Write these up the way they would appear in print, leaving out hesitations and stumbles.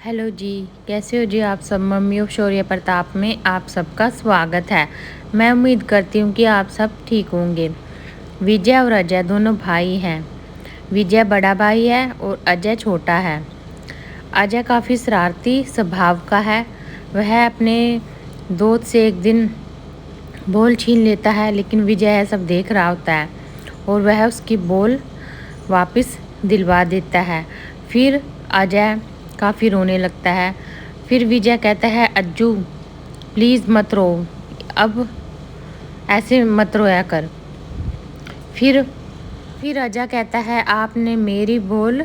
Hello जी। कैसे हो जी आप सब। मम्मी ऑफ शौर्य प्रताप में आप सबका स्वागत है। मैं उम्मीद करती हूँ कि आप सब ठीक होंगे। विजय और अजय दोनों भाई हैं। विजय बड़ा भाई है और अजय छोटा है। अजय काफ़ी शरारती स्वभाव का है। वह अपने दोस्त से एक दिन बॉल छीन लेता है, लेकिन विजय यह सब देख रहा होता है और वह उसकी बॉल वापस दिलवा देता है। फिर अजय काफ़ी रोने लगता है। फिर विजय कहता है, अज्जू प्लीज़ मत रो, अब ऐसे मत रोया कर। फिर फिर अजय कहता है, आपने मेरी बॉल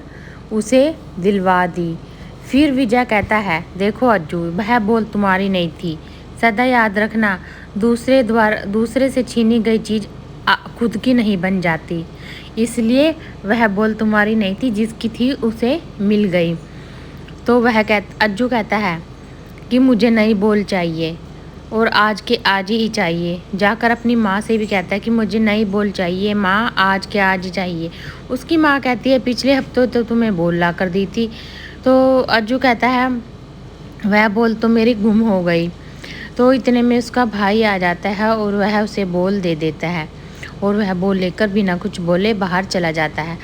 उसे दिलवा दी। फिर विजय कहता है, देखो अज्जू, वह बॉल तुम्हारी नहीं थी। सदा याद रखना, दूसरे से छीनी गई चीज़ खुद की नहीं बन जाती। इसलिए वह बॉल तुम्हारी नहीं थी, जिसकी थी उसे मिल गई। तो अज्जू कहता है कि मुझे नई बॉल चाहिए और आज के आज ही चाहिए। जाकर अपनी माँ से भी कहता है कि मुझे नई बॉल चाहिए माँ, आज के आज ही चाहिए। उसकी माँ कहती है, पिछले हफ्तों तो तुम्हें बॉल ला कर दी थी। तो अज्जू कहता है, वह बॉल तो मेरी गुम हो गई। तो इतने में उसका भाई आ जाता है और वह उसे बॉल दे देता है और वह बॉल लेकर बिना कुछ बोले बाहर चला जाता है।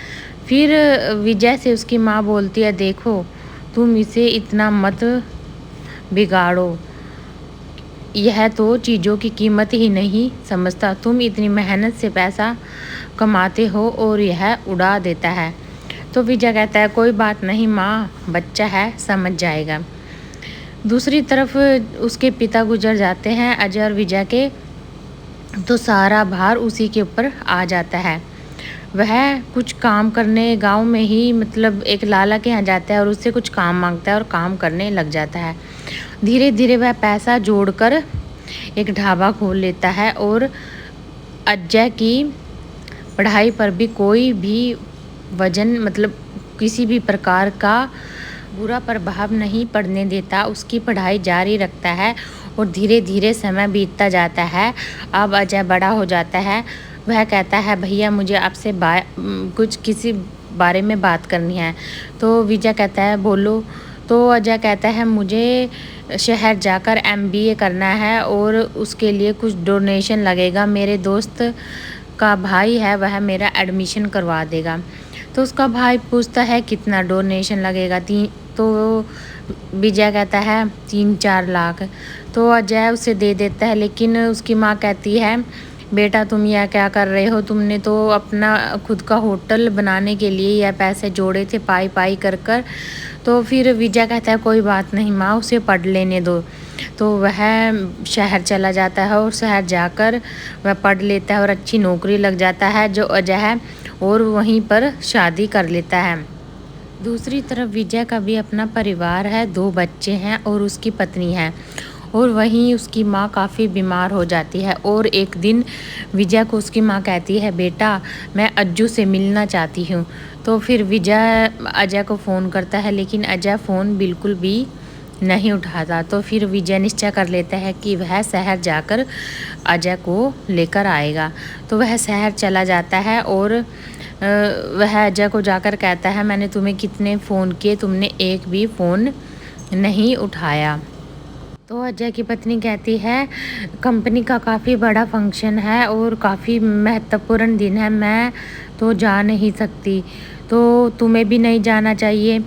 फिर विजय से उसकी माँ बोलती है, देखो तुम इसे इतना मत बिगाड़ो, यह तो चीज़ों की कीमत ही नहीं समझता। तुम इतनी मेहनत से पैसा कमाते हो और यह उड़ा देता है। तो विजय कहता है, कोई बात नहीं माँ, बच्चा है समझ जाएगा। दूसरी तरफ उसके पिता गुजर जाते हैं अजय और विजय के, तो सारा भार उसी के ऊपर आ जाता है। वह कुछ काम करने गांव में ही मतलब एक लाला के यहाँ जाता है और उससे कुछ काम मांगता है और काम करने लग जाता है। धीरे धीरे वह पैसा जोड़कर एक ढाबा खोल लेता है और अजय की पढ़ाई पर भी कोई भी वजन मतलब किसी भी प्रकार का बुरा प्रभाव नहीं पड़ने देता। उसकी पढ़ाई जारी रखता है और धीरे धीरे समय बीतता जाता है। अब अजय बड़ा हो जाता है। वह कहता है, भैया मुझे आपसे कुछ किसी बारे में बात करनी है। तो विजय कहता है, बोलो। तो अजय कहता है, मुझे शहर जाकर MBA करना है और उसके लिए कुछ डोनेशन लगेगा। मेरे दोस्त का भाई है, वह मेरा एडमिशन करवा देगा। तो उसका भाई पूछता है, कितना डोनेशन लगेगा। तो विजय कहता है 3-4 लाख। तो अजय उसे दे देता है, लेकिन उसकी माँ कहती है, बेटा तुम यह क्या कर रहे हो, तुमने तो अपना खुद का होटल बनाने के लिए यह पैसे जोड़े थे पाई पाई कर कर। तो फिर विजय कहता है, कोई बात नहीं माँ, उसे पढ़ लेने दो। तो वह शहर चला जाता है और शहर जाकर वह पढ़ लेता है और अच्छी नौकरी लग जाता है जो अजय है, और वहीं पर शादी कर लेता है। दूसरी तरफ विजय का भी अपना परिवार है, 2 बच्चे हैं और उसकी पत्नी है। और वहीं उसकी माँ काफ़ी बीमार हो जाती है और एक दिन विजय को उसकी माँ कहती है, बेटा मैं अज्जू से मिलना चाहती हूँ। तो फिर विजय अजय को फ़ोन करता है, लेकिन अजय फ़ोन बिल्कुल भी नहीं उठाता। तो फिर विजय निश्चय कर लेता है कि वह शहर जाकर अजय को लेकर आएगा। तो वह शहर चला जाता है और वह अजय को जाकर कहता है, मैंने तुम्हें कितने फ़ोन किए, तुमने एक भी फ़ोन नहीं उठाया। तो अजय की पत्नी कहती है, कंपनी का काफ़ी बड़ा फंक्शन है और काफ़ी महत्वपूर्ण दिन है, मैं तो जा नहीं सकती, तो तुम्हें भी नहीं जाना चाहिए।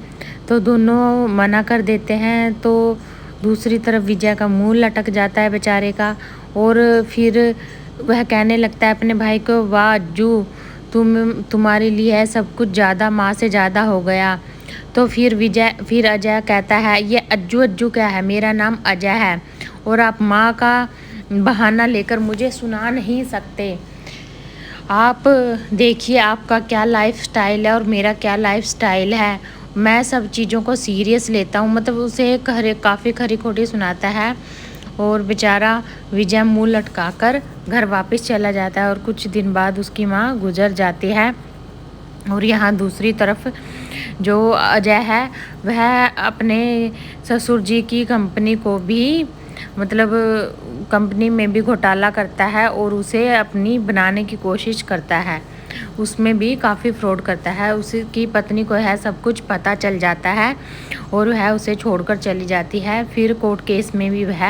तो दोनों मना कर देते हैं। तो दूसरी तरफ विजय का मुंह लटक जाता है बेचारे का, और फिर वह कहने लगता है अपने भाई को, वाह अज्जू, तुम्हारे लिए है सब कुछ ज़्यादा, माँ से ज़्यादा हो गया। तो फिर अजय कहता है, ये अज्जू अज्जू क्या है, मेरा नाम अजय है और आप माँ का बहाना लेकर मुझे सुना नहीं सकते। आप देखिए आपका क्या लाइफस्टाइल है और मेरा क्या लाइफस्टाइल है। मैं सब चीज़ों को सीरियस लेता हूँ। मतलब उसे काफ़ी खरी खोटी सुनाता है और बेचारा विजय मुँह लटकाकर घर वापस चला जाता है और कुछ दिन बाद उसकी माँ गुजर जाती है। और यहाँ दूसरी तरफ जो अजय है वह अपने ससुर जी की कंपनी को भी मतलब कंपनी में भी घोटाला करता है और उसे अपनी बनाने की कोशिश करता है। उसमें भी काफ़ी फ्रॉड करता है। उसकी पत्नी को है सब कुछ पता चल जाता है और वह उसे छोड़कर चली जाती है। फिर कोर्ट केस में भी वह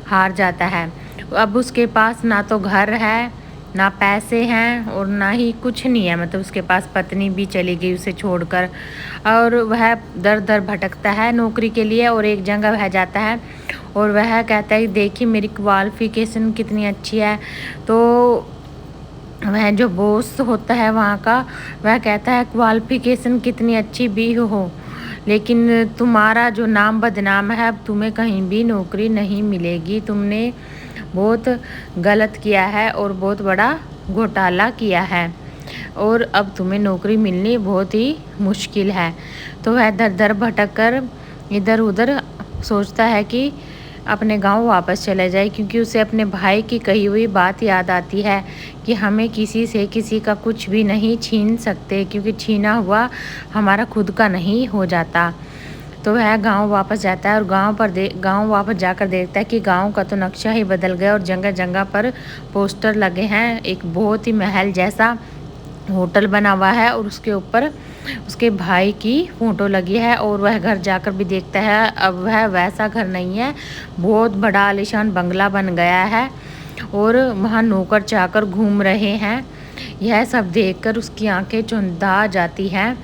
हार जाता है। अब उसके पास ना तो घर है, ना पैसे हैं और ना ही कुछ नहीं है। मतलब उसके पास पत्नी भी चली गई उसे छोड़कर, और वह दर दर भटकता है नौकरी के लिए। और एक जगह वह जाता है और वह कहता है देखिए मेरी क्वालिफ़िकेशन कितनी अच्छी है। तो वह जो बॉस होता है वहाँ का, वह कहता है क्वालिफ़िकेशन कितनी अच्छी भी हो, लेकिन तुम्हारा जो नाम बदनाम है, अब तुम्हें कहीं भी नौकरी नहीं मिलेगी। तुमने बहुत गलत किया है और बहुत बड़ा घोटाला किया है और अब तुम्हें नौकरी मिलनी बहुत ही मुश्किल है। तो वह दर दर भटक कर इधर उधर सोचता है कि अपने गांव वापस चला जाए, क्योंकि उसे अपने भाई की कही हुई बात याद आती है कि हमें किसी से किसी का कुछ भी नहीं छीन सकते, क्योंकि छीना हुआ हमारा खुद का नहीं हो जाता। तो वह गांव वापस जाता है और गांव वापस जाकर देखता है कि गांव का तो नक्शा ही बदल गया और जगह जगह पर पोस्टर लगे हैं। एक बहुत ही महल जैसा होटल बना हुआ है और उसके ऊपर उसके भाई की फ़ोटो लगी है। और वह घर जाकर भी देखता है, अब वह वैसा घर नहीं है, बहुत बड़ा आलीशान बंगला बन गया है और वहाँ नौकर चाकर घूम रहे हैं। यह सब देखकर उसकी आंखें चौंधा जाती हैं।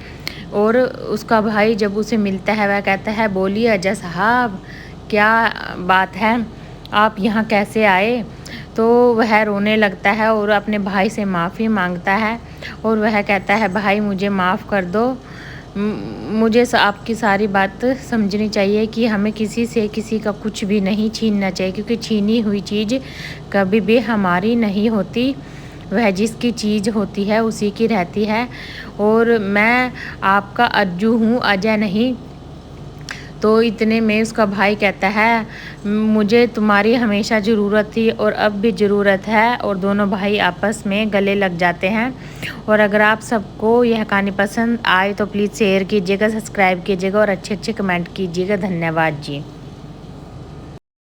और उसका भाई जब उसे मिलता है वह कहता है बोलिए अजय साहब, क्या बात है, आप यहाँ कैसे आए। तो वह रोने लगता है और अपने भाई से माफ़ी मांगता है और वह कहता है भाई मुझे माफ़ कर दो, मुझे आपकी सारी बात समझनी चाहिए कि हमें किसी से किसी का कुछ भी नहीं छीनना चाहिए, क्योंकि छीनी हुई चीज़ कभी भी हमारी नहीं होती। वह जिसकी चीज़ होती है उसी की रहती है और मैं आपका अज्जू हूँ, अजय नहीं। तो इतने में उसका भाई कहता है मुझे तुम्हारी हमेशा ज़रूरत थी और अब भी ज़रूरत है। और दोनों भाई आपस में गले लग जाते हैं। और अगर आप सबको यह कहानी पसंद आए तो प्लीज़ शेयर कीजिएगा, सब्सक्राइब कीजिएगा और अच्छे अच्छे कमेंट कीजिएगा। धन्यवाद जी।